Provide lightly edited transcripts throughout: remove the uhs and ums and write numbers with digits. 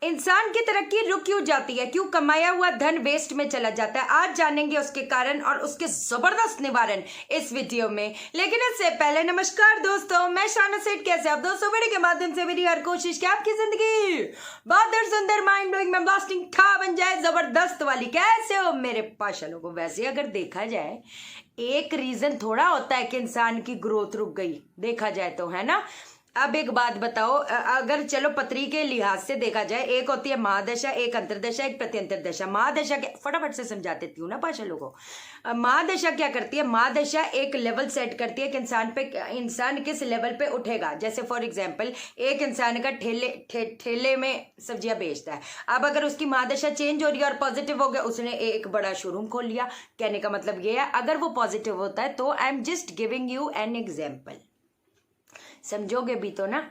इंसान की तरक्की रुक क्यों जाती है, क्यों कमाया हुआ धन वेस्ट में चला जाता है? आज जानेंगे उसके कारण और उसके जबरदस्त निवारण इस वीडियो में। लेकिन इससे पहले नमस्कार दोस्तों, मैं शाना सेठ। कैसे आप दोस्तों? वीडियो के माध्यम से मेरी हर कोशिश कि आपकी जिंदगी बहादुर सुंदर माइंड ब्लोइंग में ब्लास्टिंग था बन जाए, जबरदस्त वाली। कैसे हो मेरे पाशा लोगों? वैसे अगर देखा जाए, एक रीजन थोड़ा होता है कि इंसान की ग्रोथ रुक गई, देखा जाए तो, है ना। अब एक बात बताओ, अगर चलो पत्री के लिहाज से देखा जाए, एक होती है महादशा, एक अंतरदशा, एक प्रत्यंतर दशा। महादशा के फटाफट से समझा देती हूँ ना पाशा लोगों। महादशा क्या करती है? महादशा एक लेवल सेट करती है कि इंसान किस लेवल पे उठेगा। जैसे फॉर एग्जांपल, एक इंसान का ठेले में सब्जियां बेचता है। अब अगर उसकी महादशा चेंज हो रही है और पॉजिटिव हो गया, उसने एक बड़ा शोरूम खोल लिया। कहने का मतलब ये है, अगर वो पॉजिटिव होता है तो I am just giving you an example, समझोगे भी तो ना।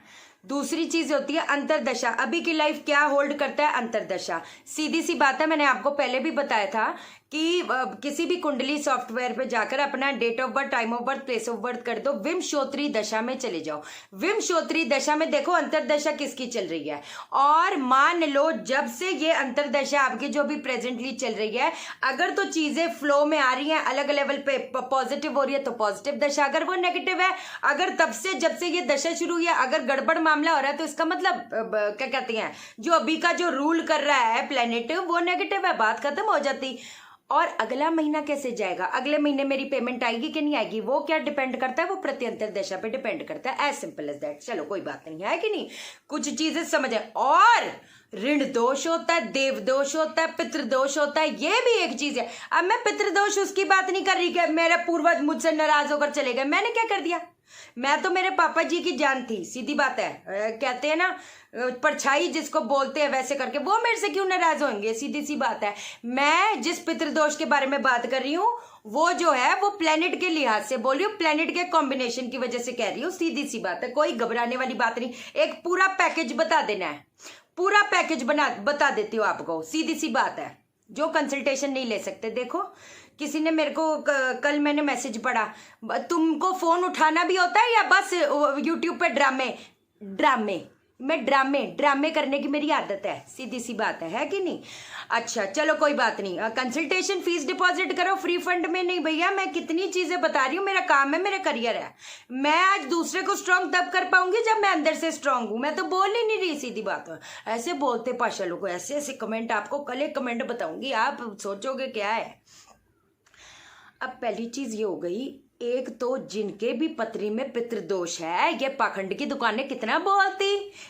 दूसरी चीज होती है अंतरदशा। अभी की लाइफ क्या होल्ड करता है? अंतरदशा। सीधी सी बात है, मैंने आपको पहले भी बताया था कि किसी भी कुंडली सॉफ्टवेयर पे जाकर अपना date of birth, time of birth, place of birth कर दो, विमशोत्री दशा में चले जाओ। विमशोत्री दशा में देखो अंतरदशा किसकी चल रही है। और मान लो जब से ये अंतरदशा आपकी जो भी प्रेजेंटली चल रही है, अगर तो चीजें फ्लो में आ रही हैं, अलग लेवल पे पॉजिटिव हो रही है तो पॉजिटिव दशा। अगर वो नेगेटिव है, अगर तब से जब से ये दशा शुरू हुई है अगर गड़बड़ मामला हो रहा है, तो इसका मतलब क्या कहते हैं, जो अभी का जो रूल कर रहा है प्लेनेट, वो नेगेटिव है, बात खत्म हो जाती। और अगला महीना कैसे जाएगा, अगले महीने मेरी पेमेंट आएगी कि नहीं आएगी, वो क्या डिपेंड करता है? वो प्रत्यंतर दशा पे डिपेंड करता है। As simple as that. चलो कोई बात नहीं है कि नहीं, कुछ चीजें समझ है। और ऋण दोष होता है, देव दोष होता है, पितृदोष होता है, ये भी एक चीज है। अब मैं पितृदोष उसकी बात नहीं कर रही कि मेरे पूर्वज मुझसे नाराज होकर चले गए। मैंने क्या कर दिया? मैं तो मेरे पापा जी की जान थी, सीधी बात है। कहते हैं ना, परछाई जिसको बोलते हैं वैसे करके, वो मेरे से क्यों नाराज होंगे? सीधी सी बात है। मैं जिस पितृदोष के बारे में बात कर रही हूँ, वो जो है वो प्लेनेट के लिहाज से बोल रही हूँ, प्लेनेट के कॉम्बिनेशन की वजह से कह रही हूँ। सीधी सी बात है, कोई घबराने वाली बात नहीं। एक पूरा पैकेज बता देना है, पूरा पैकेज बता देती हूँ आपको। सीधी सी बात है, जो कंसल्टेशन नहीं ले सकते। देखो, किसी ने मेरे को कल मैंने मैसेज पढ़ा, तुमको फोन उठाना भी होता है या बस यूट्यूब पे ड्रामे मैं ड्रामे करने की मेरी आदत है। सीधी सी बात है कि नहीं? अच्छा चलो कोई बात नहीं, कंसल्टेशन फीस डिपॉजिट करो, फ्री फंड में नहीं भैया। मैं कितनी चीजें बता रही हूँ, मेरा काम है, मेरा करियर है। मैं आज दूसरे को स्ट्रांग तब कर पाऊंगी जब मैं अंदर से स्ट्रांग हूं। मैं तो बोल ही नहीं रही, सीधी बात है। ऐसे बोलते पाशा लोग, ऐसे ऐसे कमेंट, आपको कल एक कमेंट बताऊंगी, आप सोचोगे क्या है। अब पहली चीज ये हो गई, एक तो जिनके भी पत्री में पितृदोष है, ये पाखंड की दुकानें कितना बोलती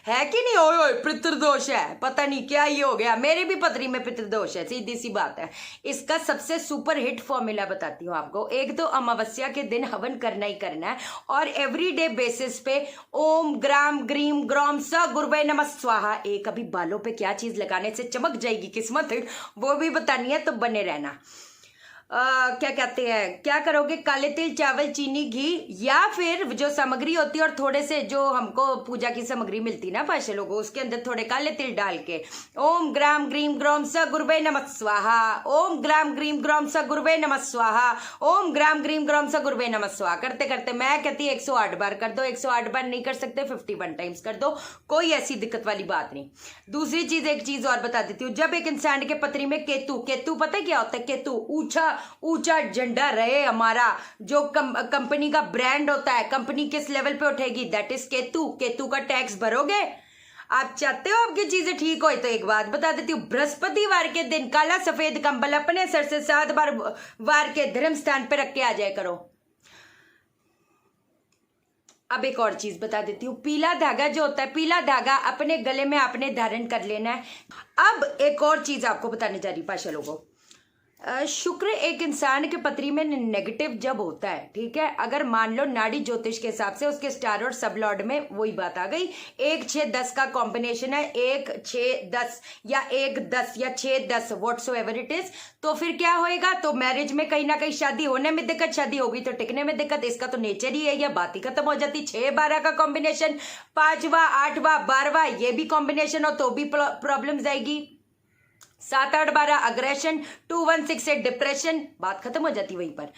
है कि नहीं, ओए ओए पितृदोष है, पता नहीं क्या ही हो गया, मेरी भी पत्री में पितृदोष है। सीधी सी बात है। इसका सबसे सुपर हिट फॉर्मूला बताती हूँ आपको। एक तो अमावस्या के दिन हवन करना ही करना है, और एवरीडे बेसिस पे ओम ग्राम ग्रीम ग्रोम स गुरुवे नमः स्वाहा। एक अभी बालों पे क्या चीज लगाने से चमक जाएगी किस्मत, वो भी बतानी है, तो बने रहना। क्या कहते हैं, क्या करोगे? काले तिल, चावल, चीनी, घी, या फिर जो सामग्री होती है और थोड़े से जो हमको पूजा की सामग्री मिलती ना पाशा लोगों, उसके अंदर थोड़े काले तिल डाल के ओम ग्राम ग्रीम ग्रोम स गुरुवे नमः स्वाहा, ओम ग्राम ग्रीम ग्रोम स गुरुवे नमः स्वाहा, ओम ग्राम ग्रीम ग्रोम स गुरुवे नमः स्वाहा करते करते, मैं कहती 108 बार कर दो। 108 बार नहीं कर सकते, 51 टाइम्स कर दो, कोई ऐसी दिक्कत वाली बात नहीं। दूसरी चीज, एक चीज और बता देती हूँ। जब एक इंसान के पत्री में केतु पता है क्या होता है? केतु ऊंचा झंडा रहे हमारा, जो कंपनी का ब्रांड होता है, कंपनी किस लेवल पे उठेगी, दैट इज केतु का टैक्स भरोगे। आप चाहते हो आपकी चीजें ठीक हो, तो एक बात बता देती हूँ, बृहस्पतिवार के दिन काला सफेद कंबल अपने सर से 7 बार वार के धर्म स्थान पे रख के आ जाए करो। अब एक और चीज बता देती हूँ, पीला धागा जो होता है, पीला धागा अपने गले में आपने धारण कर लेना है। अब एक और चीज आपको बताने जा रही पाशा लोगों, शुक्र एक इंसान के पत्री में नेगेटिव जब होता है, ठीक है, अगर मान लो नाड़ी ज्योतिष के हिसाब से उसके स्टार और सब लॉर्ड में वही बात आ गई, 1 6 10 का कॉम्बिनेशन है, 1 6 10 या 1 10 या 6 10 व्हाट्सोएवर इट इज, तो फिर क्या होएगा? तो मैरिज में कहीं ना कहीं शादी होने में दिक्कत, शादी होगी तो टिकने में दिक्कत। इसका तो नेचर ही है, या बात ही खत्म हो जाती। 6 12 का कॉम्बिनेशन, 5वां 8वां 12वां ये भी कॉम्बिनेशन हो तो भी प्रॉब्लम आएगी। 7 8 12 अग्रेशन, 2 1 6 8 डिप्रेशन, बात खत्म हो जाती वहीं पर।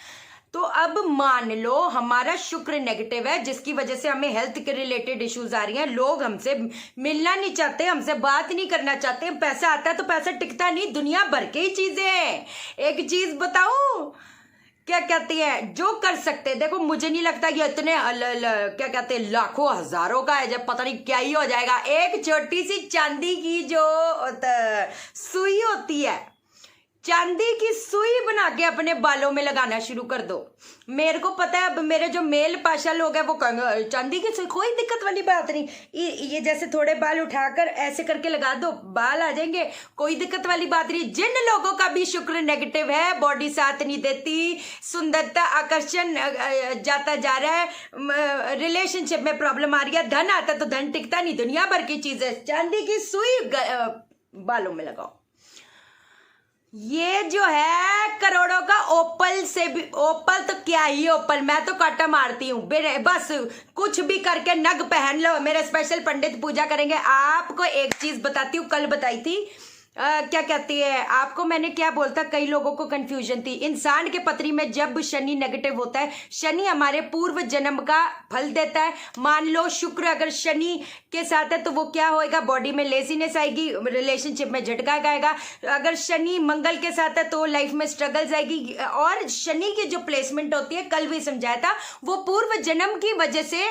तो अब मान लो हमारा शुक्र नेगेटिव है, जिसकी वजह से हमें हेल्थ के रिलेटेड इश्यूज आ रही हैं, लोग हमसे मिलना नहीं चाहते, हमसे बात नहीं करना चाहते, पैसा आता है तो पैसा टिकता नहीं, दुनिया भर के ही चीजें हैं। एक चीज बताऊं, क्या कहती है, जो कर सकते हैं, देखो मुझे नहीं लगता कि इतने क्या कहते हैं लाखों हजारों का है, जब पता नहीं क्या ही हो जाएगा। एक छोटी सी चांदी की जो सुई होती है, चांदी की सुई बना के अपने बालों में लगाना शुरू कर दो। मेरे को पता है, अब मेरे जो मेल पाशा लोग हैं वो कहेंगे चांदी की सुई, कोई दिक्कत वाली बात नहीं, ये जैसे थोड़े बाल उठाकर ऐसे करके लगा दो, बाल आ जाएंगे, कोई दिक्कत वाली बात नहीं। जिन लोगों का भी शुक्र नेगेटिव है, बॉडी साथ नहीं देती, सुंदरता आकर्षण जाता जा रहा है, रिलेशनशिप में प्रॉब्लम आ रही है, धन आता तो धन टिकता नहीं, दुनिया भर की चीज है, चांदी की सुई बालों में लगाओ। ये जो है करोड़ों का ओपल से भी, ओपल तो क्या ही ओपल, मैं तो कांटा मारती हूँ, बस कुछ भी करके नग पहन लो, मेरे स्पेशल पंडित पूजा करेंगे। आपको एक चीज बताती हूँ, कल बताई थी, क्या कहती है आपको, मैंने क्या बोलता, कई लोगों को कंफ्यूजन थी। इंसान के पत्री में जब शनि नेगेटिव होता है, शनि हमारे पूर्व जन्म का फल देता है। मान लो शुक्र अगर शनि के साथ है तो वो क्या होएगा, बॉडी में लेजीनेस आएगी, रिलेशनशिप में झटका आएगा। अगर शनि मंगल के साथ है तो लाइफ में स्ट्रगल्स आएगी। और शनि की जो प्लेसमेंट होती है, कल भी समझाया था, वो पूर्व जन्म की वजह से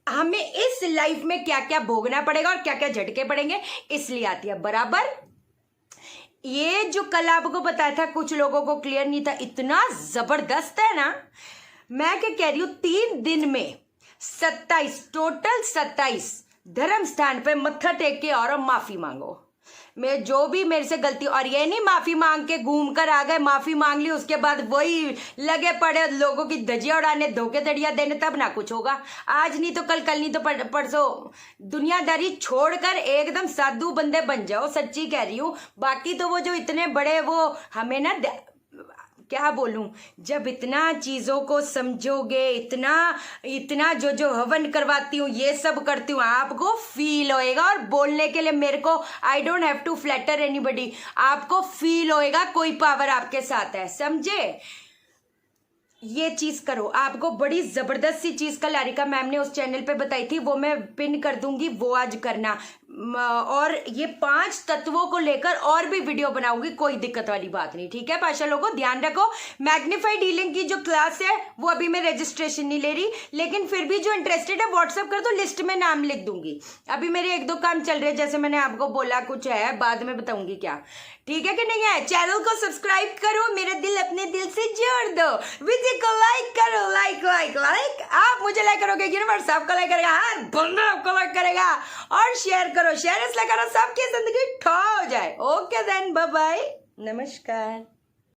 हमें इस लाइफ में क्या क्या भोगना पड़ेगा और क्या क्या झटके पड़ेंगे, इसलिए आती है। बराबर ये जो कल आपको बताया था, कुछ लोगों को क्लियर नहीं था, इतना जबरदस्त है ना। मैं क्या कह रही हूं, 3 दिन में 27 टोटल 27 धर्म स्थान पे मत्था टेक के और माफी मांगो। मैं जो भी मेरे से गलती, और ये नहीं माफी मांग के घूम कर आ गए, माफी मांग ली उसके बाद वही लगे पड़े लोगों की धजिया उड़ाने, धोखेधड़िया देने, तब ना कुछ होगा। आज नहीं तो कल, कल नहीं तो परसों दुनियादारी छोड़कर एकदम साधु बंदे बन जाओ, सच्ची कह रही हूँ। बाकी तो वो जो इतने बड़े, वो हमें ना क्या बोलूं, जब इतना चीजों को समझोगे, इतना जो हवन करवाती हूँ, ये सब करती हूँ, आपको फील होएगा। और बोलने के लिए मेरे को, I don't have to flatter anybody, आपको फील होएगा कोई पावर आपके साथ है, समझे। ये चीज करो, आपको बड़ी जबरदस्त सी चीज कल लारिका मैम ने उस चैनल पे बताई थी, वो मैं पिन कर दूंगी, वो आज करना। और ये 5 तत्वों को लेकर और भी वीडियो बनाऊंगी, कोई दिक्कत वाली बात नहीं, ठीक है। पाशा लोगों ध्यान रखो, मैग्नीफाइड हीलिंग की जो क्लास है वो अभी मैं रजिस्ट्रेशन नहीं ले रही, लेकिन फिर भी जो इंटरेस्टेड है व्हाट्सअप कर दो, लिस्ट में नाम लिख दूंगी। अभी मेरे 1-2 काम चल रहे हैं, जैसे मैंने आपको बोला, कुछ है बाद में बताऊंगी क्या, ठीक है कि नहीं है। चैनल को सब्सक्राइब करो, मेरा दिल अपने दिल से जोड़ दो, वीडियो को लाइक करो, लाइक आप मुझे लाइक करोगे, यूनिवर्स आपको लाइक करेगा, हर बंदा आपको लाइक करेगा, और शेयर करो, शेयर इसलिए करो सबकी जिंदगी ठो हो जाए। ओके देन, बाय बाय, नमस्कार।